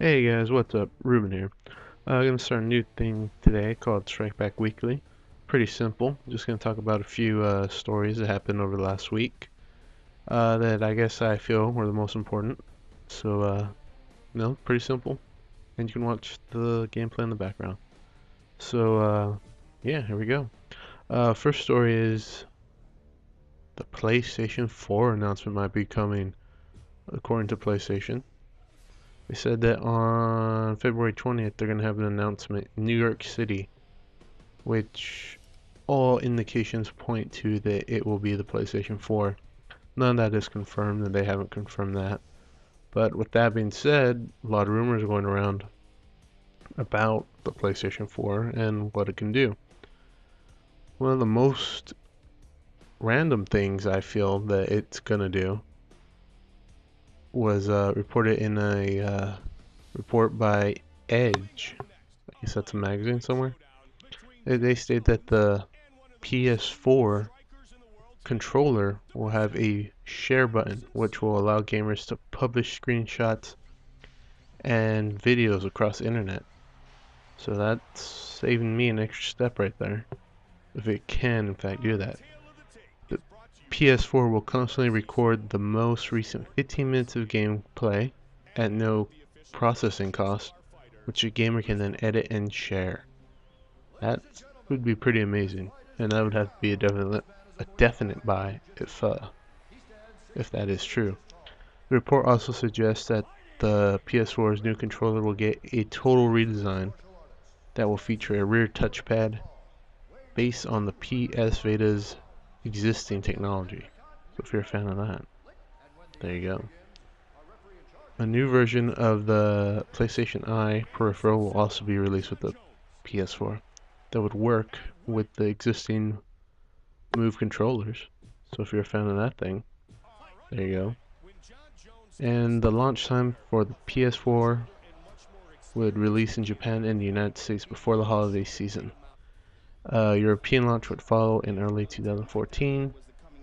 Hey guys, what's up? Ruben here. I'm going to start a new thing today called Strike Back Weekly. Pretty simple. Just going to talk about a few stories that happened over the last week that I guess I feel were the most important. So, pretty simple. And you can watch the gameplay in the background. So, yeah, here we go. First story is the PlayStation 4 announcement might be coming, according to PlayStation. They said that on February 20th they're going to have an announcement in New York City, which all indications point to that it will be the PlayStation 4. None of that is confirmed, and they haven't confirmed that. But with that being said, a lot of rumors are going around about the PlayStation 4 and what it can do. One of the most random things I feel that it's going to do was reported in a report by Edge. I guess that's a magazine somewhere. They state that the PS4 controller will have a share button, which will allow gamers to publish screenshots and videos across the internet. So that's saving me an extra step right there, if it can in fact do that. The PS4 will constantly record the most recent 15 minutes of gameplay at no processing cost, which a gamer can then edit and share. That would be pretty amazing, and that would have to be a definite buy if that is true. The report also suggests that the PS4's new controller will get a total redesign that will feature a rear touchpad based on the PS Vita's existing technology. So if you're a fan of that, there you go. A new version of the PlayStation Eye peripheral will also be released with the PS4 that would work with the existing Move controllers. So if you're a fan of that thing, there you go. And the launch time for the PS4 would release in Japan and the United States before the holiday season. European launch would follow in early 2014.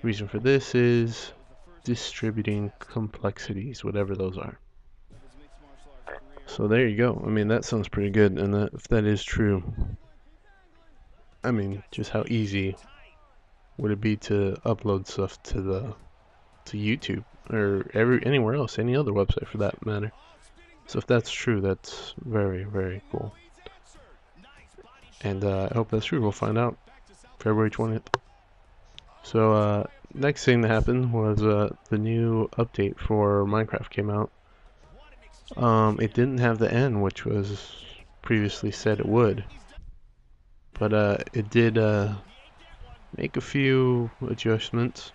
The reason for this is distributing complexities, whatever those are. So there you go. I mean, that sounds pretty good, and if that is true, I mean, just how easy would it be to upload stuff to YouTube or anywhere else, any other website for that matter. So if that's true, that's very, very cool. And I hope that's true. We'll find out February 20th. So next thing that happened was the new update for Minecraft came out. It didn't have the end, which was previously said it would. But it did make a few adjustments.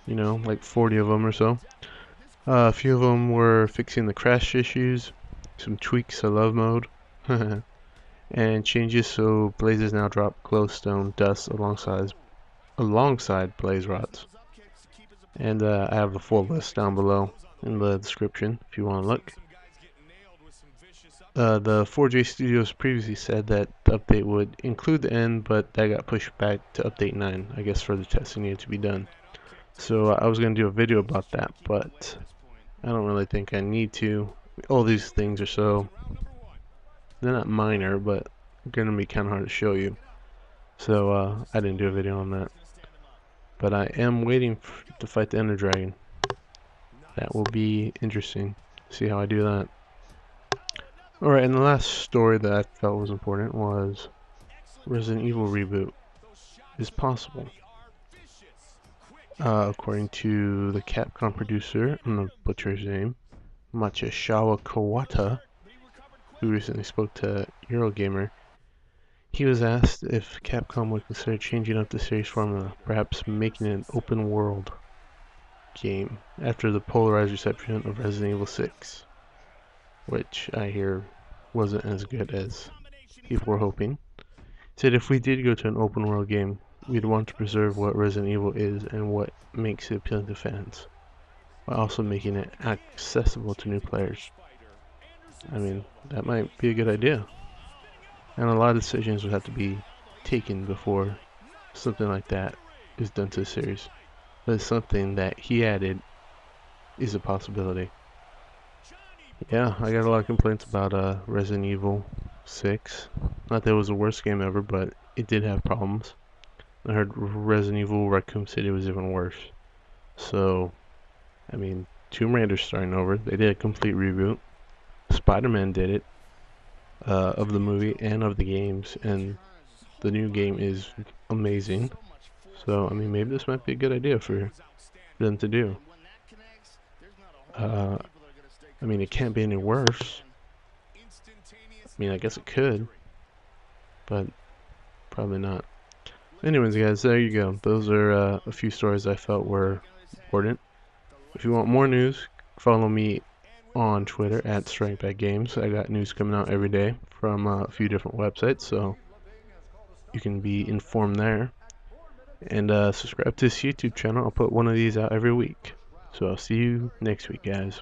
You know, like 40 of them or so. A few of them were fixing the crash issues, some tweaks to love mode, and changes so blazes now drop glowstone dust alongside blaze rods. And I have the full list down below in the description if you want to look. The 4J Studios previously said that the update would include the end, but that got pushed back to update 9. I guess further testing needed to be done. So I was going to do a video about that, but I don't really think I need to. All these things are they're not minor, but going to be kind of hard to show you. So I didn't do a video on that. But I am waiting to fight the Ender Dragon. That will be interesting. See how I do that. Alright, and the last story that I felt was important was Resident Evil reboot is possible. According to the Capcom producer, I'm going to butcher his name, Machashawa Kawata, who recently spoke to Eurogamer, he was asked if Capcom would consider changing up the series formula, perhaps making it an open world game after the polarized reception of Resident Evil 6, which I hear wasn't as good as people were hoping. He said if we did go to an open world game, we'd want to preserve what Resident Evil is and what makes it appealing to fans, while also making it accessible to new players. I mean, that might be a good idea. And a lot of decisions would have to be taken before something like that is done to the series. But it's something that he added is a possibility. Yeah, I got a lot of complaints about Resident Evil 6. Not that it was the worst game ever, but it did have problems. I heard Resident Evil Raccoon City was even worse. So, I mean, Tomb Raider's starting over. They did a complete reboot. Spider-Man did it, of the movie and of the games, and the new game is amazing. So, I mean, maybe this might be a good idea for them to do. Uh, I mean, it can't be any worse. I mean, I guess it could, but probably not. Anyways, guys, there you go. Those are a few stories I felt were important. If you want more news, follow me on Twitter at StrikeBackGames. I got news coming out every day from a few different websites, so you can be informed there. And subscribe to this YouTube channel. I'll put one of these out every week. So I'll see you next week, guys.